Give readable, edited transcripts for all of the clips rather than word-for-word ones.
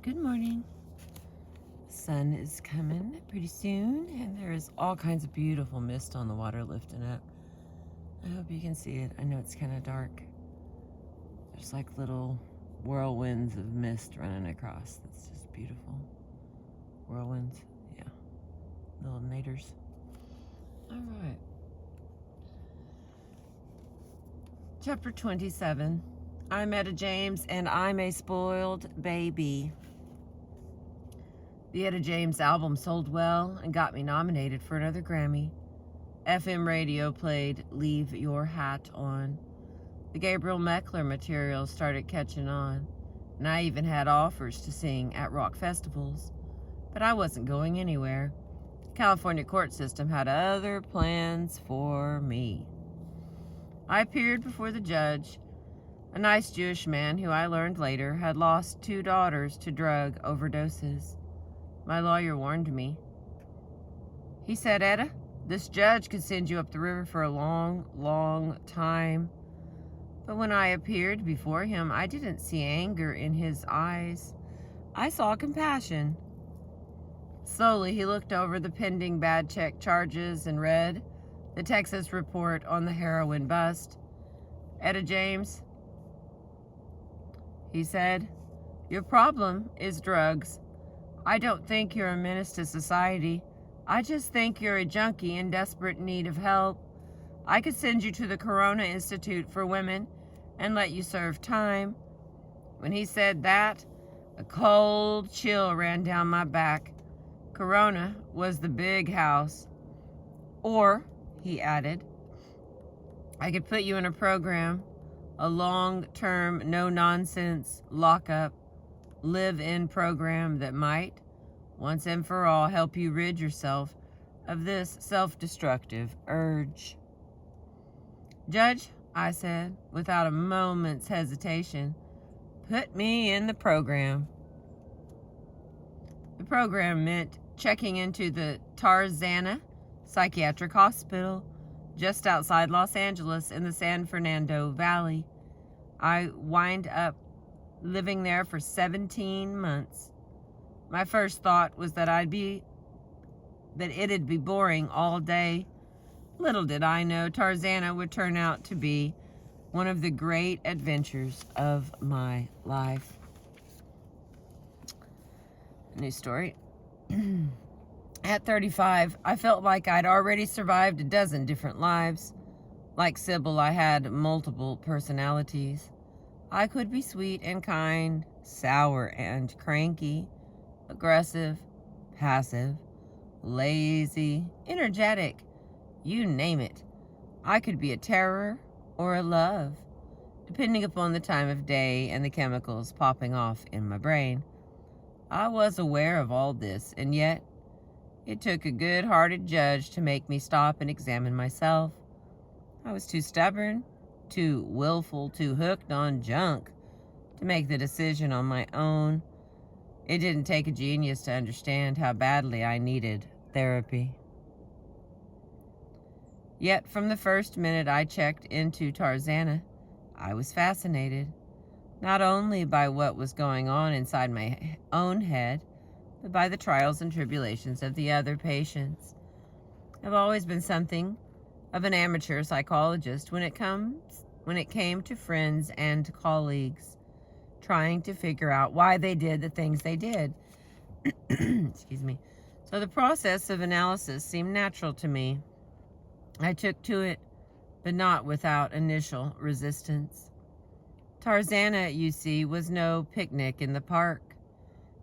Good morning. Sun is coming pretty soon, and there is all kinds of beautiful mist on the water lifting up. I hope you can see it. I know it's kind of dark. There's like little whirlwinds of mist running across. That's just beautiful. Whirlwinds, yeah. Little naders. All right. Chapter 27. I'm Etta James, and I'm a spoiled baby. The Etta James album sold well and got me nominated for another Grammy. FM radio played Leave Your Hat On. The Gabriel Meckler material started catching on, and I even had offers to sing at rock festivals. But I wasn't going anywhere. The California court system had other plans for me. I appeared before the judge, a nice Jewish man who I learned later had lost 2 daughters to drug overdoses. My lawyer warned me. He said, "Etta, this judge could send you up the river for a long, long time." But when I appeared before him, I didn't see anger in his eyes. I saw compassion. Slowly, he looked over the pending bad check charges and read the Texas report on the heroin bust. "Etta James," he said, "your problem is drugs. I don't think you're a menace to society. I just think you're a junkie in desperate need of help. I could send you to the Corona Institute for Women and let you serve time." When he said that, a cold chill ran down my back. Corona was the big house. "Or," he added, "I could put you in a program, a long-term, no-nonsense lockup, live-in program that might, once and for all, help you rid yourself of this self-destructive urge." "Judge," I said, without a moment's hesitation, "put me in the program." The program meant checking into the Tarzana Psychiatric Hospital just outside Los Angeles in the San Fernando Valley. I wind up living there for 17 months. My first thought was that it'd be boring all day. Little did I know Tarzana would turn out to be one of the great adventures of my life. New story. At 35, I felt like I'd already survived a dozen different lives. Like Sybil, I had multiple personalities. I could be sweet and kind, sour and cranky, aggressive, passive, lazy, energetic, you name it. I could be a terror or a love, depending upon the time of day and the chemicals popping off in my brain. I was aware of all this, and yet it took a good-hearted judge to make me stop and examine myself. I was too stubborn, too willful, too hooked on junk to make the decision on my own. It didn't take a genius to understand how badly I needed therapy. Yet from the first minute I checked into Tarzana, I was fascinated, not only by what was going on inside my own head, but by the trials and tribulations of the other patients. I've always been something of an amateur psychologist when it came to friends and colleagues, trying to figure out why they did the things they did. Excuse me. So the process of analysis seemed natural to me. I took to it, but not without initial resistance. Tarzana, you see, was no picnic in the park.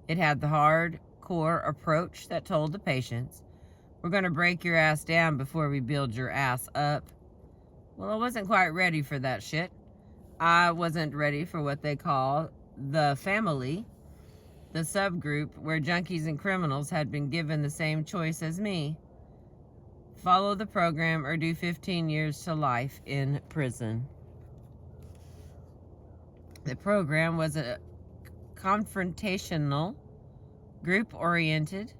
It had the hardcore approach that told the patients, "We're going to break your ass down before we build your ass up." Well, I wasn't quite ready for that shit. I wasn't ready for what they call the family, the subgroup where junkies and criminals had been given the same choice as me. Follow the program or do 15 years to life in prison. The program was a confrontational, group-oriented,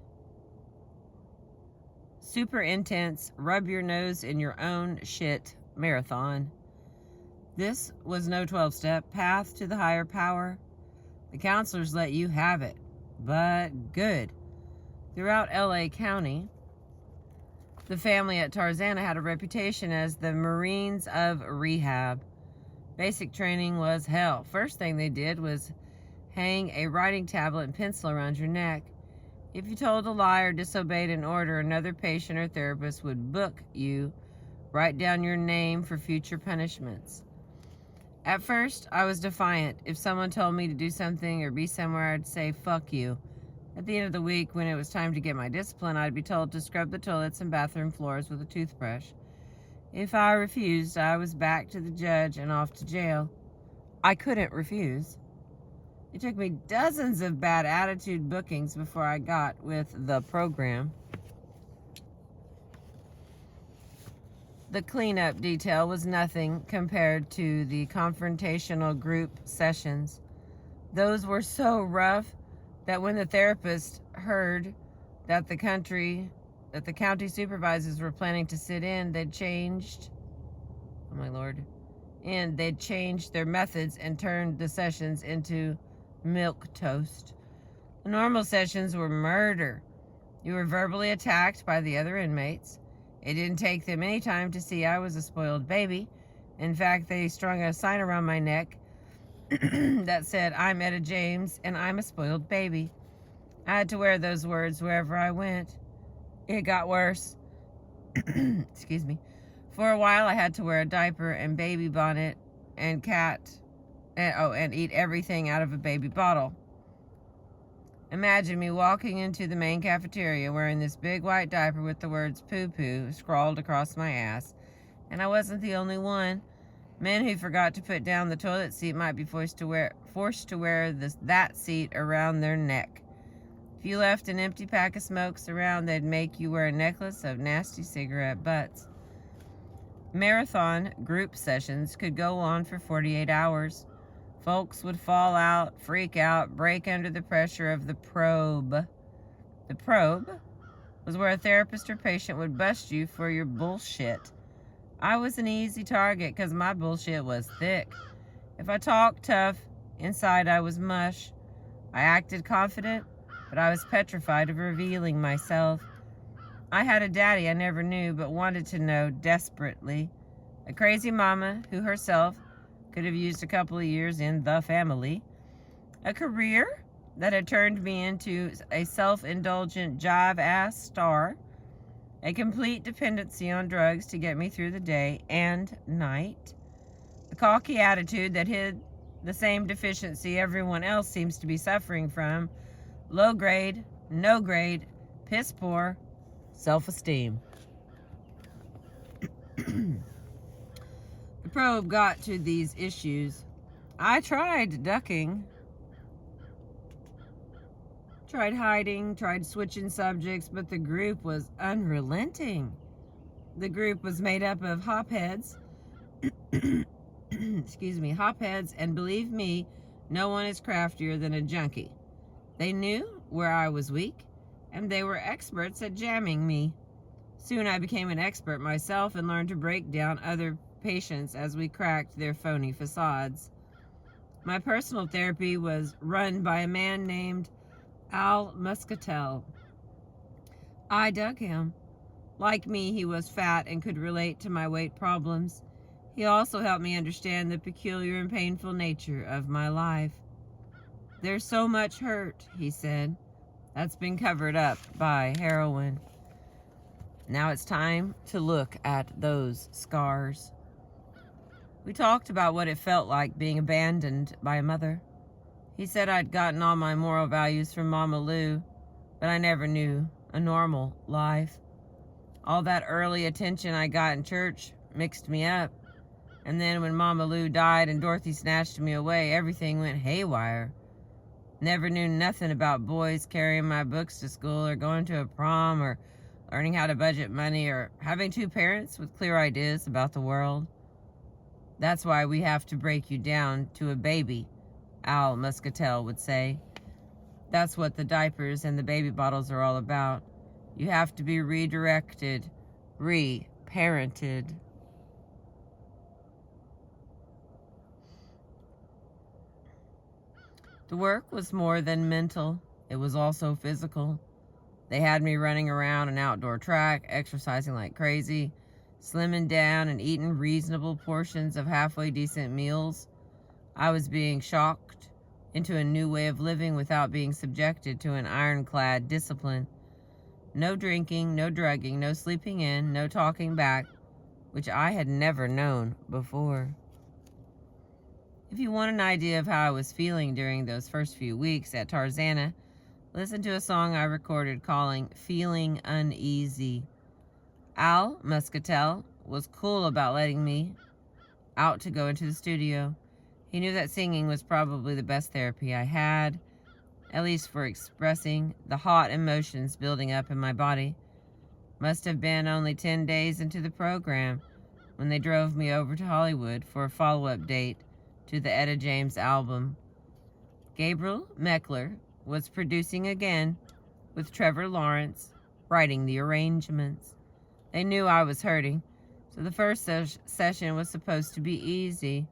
super intense, rub your nose in your own shit marathon. This was no 12-step path to the higher power. The counselors let you have it. but good. Throughout LA County, the family at Tarzana had a reputation as the Marines of rehab. Basic training was hell. First thing they did was hang a writing tablet and pencil around your neck. If you told a lie or disobeyed an order, another patient or therapist would book you, write down your name for future punishments. At first, I was defiant. If someone told me to do something or be somewhere, I'd say, fuck you. At the end of the week, when it was time to get my discipline, I'd be told to scrub the toilets and bathroom floors with a toothbrush. If I refused, I was back to the judge and off to jail. I couldn't refuse. It took me dozens of bad attitude bookings before I got with the program. The cleanup detail was nothing compared to the confrontational group sessions. Those were so rough that when the therapist heard that the county supervisors were planning to sit in, they'd changed their methods and turned the sessions into milk toast. The normal sessions were murder. You were verbally attacked by the other inmates. It didn't take them any time to see I was a spoiled baby. In fact, they strung a sign around my neck that said, "I'm Etta James, and I'm a spoiled baby." I had to wear those words wherever I went. It got worse. Excuse me. For a while, I had to wear a diaper and baby bonnet and and eat everything out of a baby bottle. Imagine me walking into the main cafeteria wearing this big white diaper with the words poo-poo scrawled across my ass. And I wasn't the only one. Men who forgot to put down the toilet seat might be forced to wear that seat around their neck. If you left an empty pack of smokes around, they'd make you wear a necklace of nasty cigarette butts. Marathon group sessions could go on for 48 hours. Folks would fall out, freak out, break under the pressure of the probe. The probe was where a therapist or patient would bust you for your bullshit. I was an easy target because my bullshit was thick. If I talked tough, inside I was mush. I acted confident, but I was petrified of revealing myself. I had a daddy I never knew but wanted to know desperately. A crazy mama who herself could have used a couple of years in the family. A career that had turned me into a self-indulgent jive-ass star. A complete dependency on drugs to get me through the day and night. A cocky attitude that hid the same deficiency everyone else seems to be suffering from. Low grade, no grade, piss poor, self-esteem. The probe got to these issues. I tried ducking. Tried hiding, tried switching subjects, but the group was unrelenting. The group was made up of hopheads. Hopheads, and believe me, no one is craftier than a junkie. They knew where I was weak, and they were experts at jamming me. Soon I became an expert myself and learned to break down other patients as we cracked their phony facades. My personal therapy was run by a man named Al Muscatel. I dug him. Like me, he was fat and could relate to my weight problems. He also helped me understand the peculiar and painful nature of my life. There's so much hurt, he said, that's been covered up by heroin. Now it's time to look at those scars. We talked about what it felt like being abandoned by a mother. He said I'd gotten all my moral values from Mama Lou, but I never knew a normal life. All that early attention I got in church mixed me up. And then when Mama Lou died and Dorothy snatched me away, everything went haywire. Never knew nothing about boys carrying my books to school or going to a prom or learning how to budget money or having two parents with clear ideas about the world. That's why we have to break you down to a baby, Al Muscatel would say. That's what the diapers and the baby bottles are all about. You have to be redirected, re-parented. The work was more than mental. It was also physical. They had me running around an outdoor track, exercising like crazy, slimming down and eating reasonable portions of halfway decent meals. I was being shocked into a new way of living without being subjected to an ironclad discipline. No drinking, no drugging, no sleeping in, no talking back, which I had never known before. If you want an idea of how I was feeling during those first few weeks at Tarzana, listen to a song I recorded calling Feeling Uneasy. Al Muscatel was cool about letting me out to go into the studio. He knew that singing was probably the best therapy I had, at least for expressing the hot emotions building up in my body. Must have been only 10 days into the program when they drove me over to Hollywood for a follow-up date to the Etta James album. Gabriel Meckler was producing again, with Trevor Lawrence writing the arrangements. They knew I was hurting, so the first session was supposed to be easy.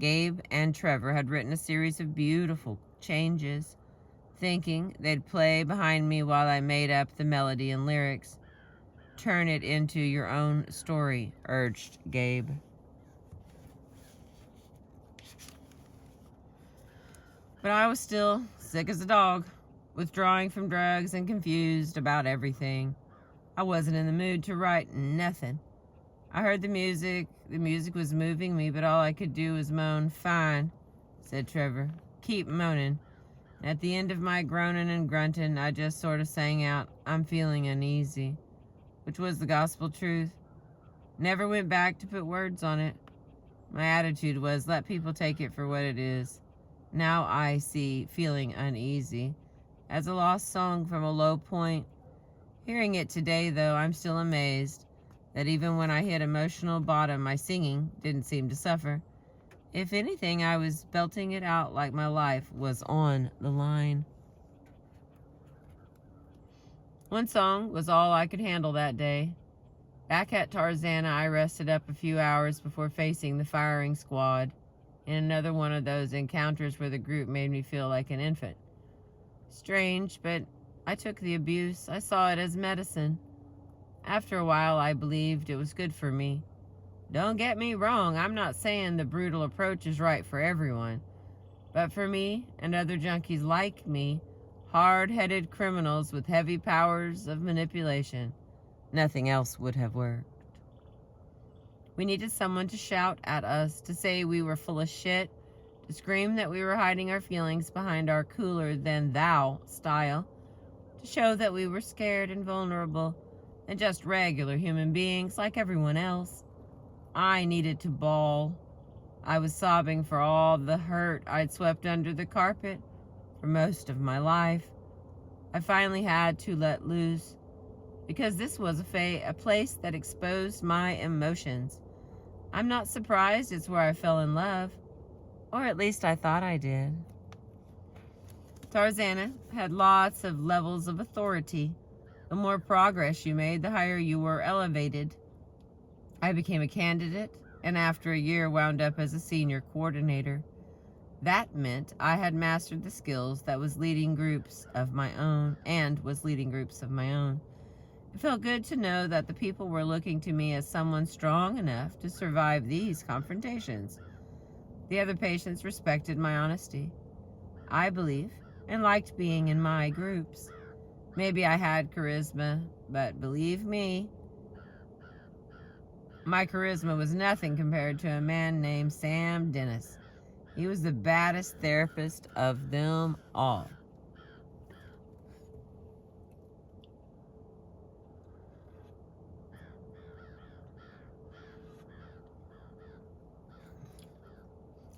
Gabe and Trevor had written a series of beautiful changes, thinking they'd play behind me while I made up the melody and lyrics. Turn it into your own story, urged Gabe. But I was still sick as a dog, withdrawing from drugs and confused about everything. I wasn't in the mood to write nothing. I heard the music was moving me, but all I could do was moan. Fine, said Trevor. Keep moaning. At the end of my groaning and grunting, I just sort of sang out, I'm feeling uneasy, which was the gospel truth. Never went back to put words on it. My attitude was, let people take it for what it is. Now I see Feeling Uneasy as a lost song from a low point. Hearing it today, though, I'm still amazed that even when I hit emotional bottom, my singing didn't seem to suffer. If anything, I was belting it out like my life was on the line. One song was all I could handle that day. Back at Tarzana, I rested up a few hours before facing the firing squad in another one of those encounters where the group made me feel like an infant. Strange, but I took the abuse. I saw it as medicine. After a while, I believed it was good for me. Don't get me wrong, I'm not saying the brutal approach is right for everyone. But for me and other junkies like me, hard-headed criminals with heavy powers of manipulation, nothing else would have worked. We needed someone to shout at us, to say we were full of shit, to scream that we were hiding our feelings behind our cooler-than-thou style, to show that we were scared and vulnerable and just regular human beings like everyone else. I needed to bawl. I was sobbing for all the hurt I'd swept under the carpet for most of my life. I finally had to let loose, because this was a place that exposed my emotions. I'm not surprised it's where I fell in love, or at least I thought I did. Tarzana had lots of levels of authority. The more progress you made, the higher you were elevated. I became a candidate, and after a year wound up as a senior coordinator. That meant I had mastered the skills that was leading groups of my own. It felt good to know that the people were looking to me as someone strong enough to survive these confrontations. The other patients respected my honesty, I believe, and liked being in my groups. Maybe I had charisma, but believe me, my charisma was nothing compared to a man named Sam Dennis. He was the baddest therapist of them all.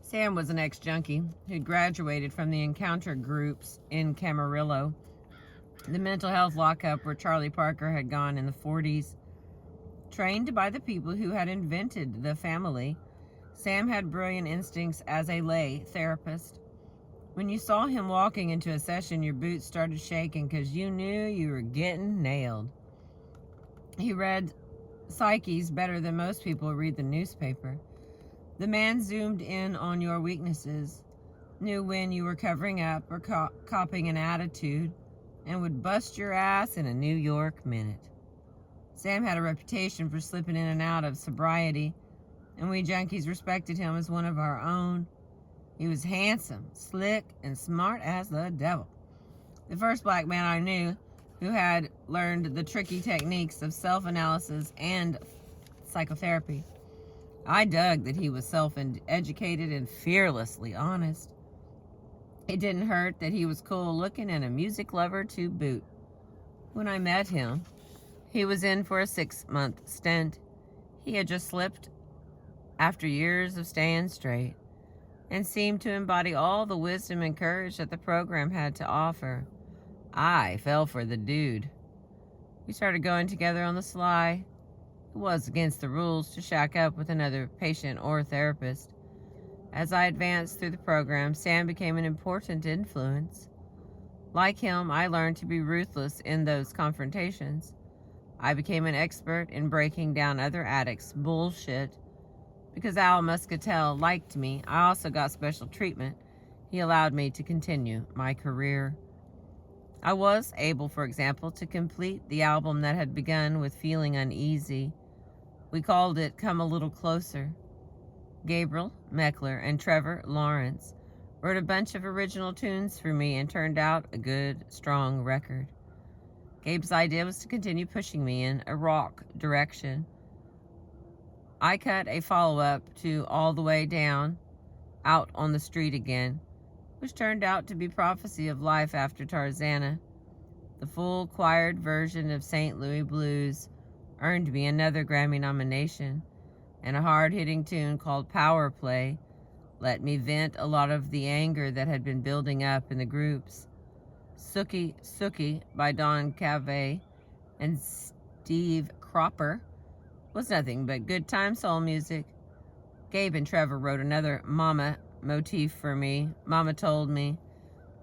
Sam was an ex-junkie who'd graduated from the encounter groups in Camarillo, the mental health lockup where Charlie Parker had gone in the 40s. Trained by the people who had invented the family, Sam had brilliant instincts as a lay therapist. When you saw him walking into a session, your boots started shaking because you knew you were getting nailed. He read psyches better than most people read the newspaper. The man zoomed in on your weaknesses, knew when you were covering up or copying an attitude, and would bust your ass in a New York minute. Sam had a reputation for slipping in and out of sobriety, and we junkies respected him as one of our own. He was handsome, slick, and smart as the devil. The first black man I knew who had learned the tricky techniques of self-analysis and psychotherapy. I dug that he was self-educated and fearlessly honest. It didn't hurt that he was cool looking and a music lover to boot. When I met him, he was in for a 6-month stint. He had just slipped after years of staying straight and seemed to embody all the wisdom and courage that the program had to offer. I fell for the dude. We started going together on the sly. It was against the rules to shack up with another patient or therapist. As I advanced through the program, Sam became an important influence. Like him, I learned to be ruthless in those confrontations. I became an expert in breaking down other addicts' bullshit. Because Al Muscatel liked me, I also got special treatment. He allowed me to continue my career. I was able, for example, to complete the album that had begun with Feeling Uneasy. We called it Come a Little Closer. Gabriel Meckler and Trevor Lawrence wrote a bunch of original tunes for me and turned out a good, strong record. Gabe's idea was to continue pushing me in a rock direction. I cut a follow-up to All the Way Down, Out on the Street Again, which turned out to be Prophecy of Life after Tarzana. The full choired version of St. Louis Blues earned me another Grammy nomination, and a hard-hitting tune called Power Play let me vent a lot of the anger that had been building up in the groups. Sookie Sookie by Don Cavey and Steve Cropper was nothing but good time soul music. Gabe and Trevor wrote another Mama motif for me, Mama Told Me,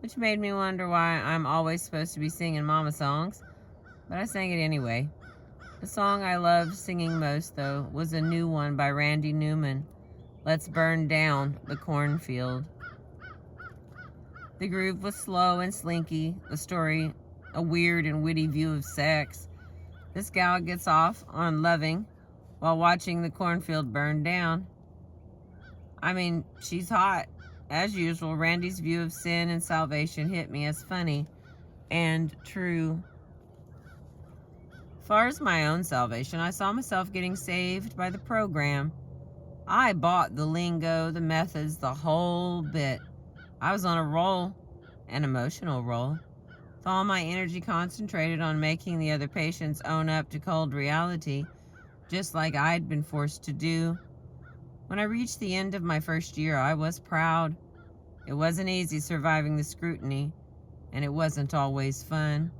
which made me wonder why I'm always supposed to be singing Mama songs, but I sang it anyway. The song I loved singing most, though, was a new one by Randy Newman, Let's Burn Down the Cornfield. The groove was slow and slinky, the story a weird and witty view of sex. This gal gets off on loving while watching the cornfield burn down. I mean, she's hot. As usual, Randy's view of sin and salvation hit me as funny and true. As far as my own salvation, I saw myself getting saved by the program. I bought the lingo, the methods, the whole bit. I was on a roll, an emotional roll, with all my energy concentrated on making the other patients own up to cold reality, just like I'd been forced to do. When I reached the end of my first year, I was proud. It wasn't easy surviving the scrutiny, and it wasn't always fun.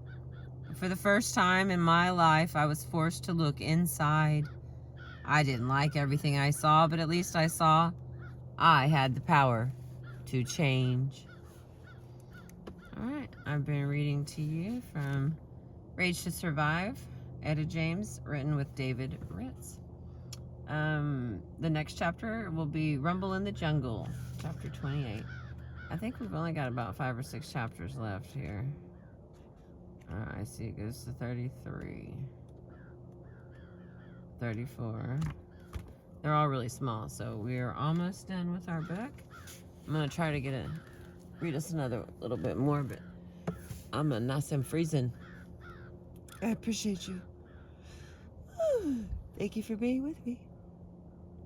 For the first time in my life, I was forced to look inside. I didn't like everything I saw, but at least I saw I had the power to change. All right, I've been reading to you from Rage to Survive, Etta James, written with David Ritz. The next chapter will be Rumble in the Jungle, chapter 28. I think we've only got about 5 or 6 chapters left here. I see it goes to 33, 34. They're all really small, so we're almost done with our book. I'm gonna try to read us another little bit more, but I'm freezing. I appreciate you. Thank you for being with me.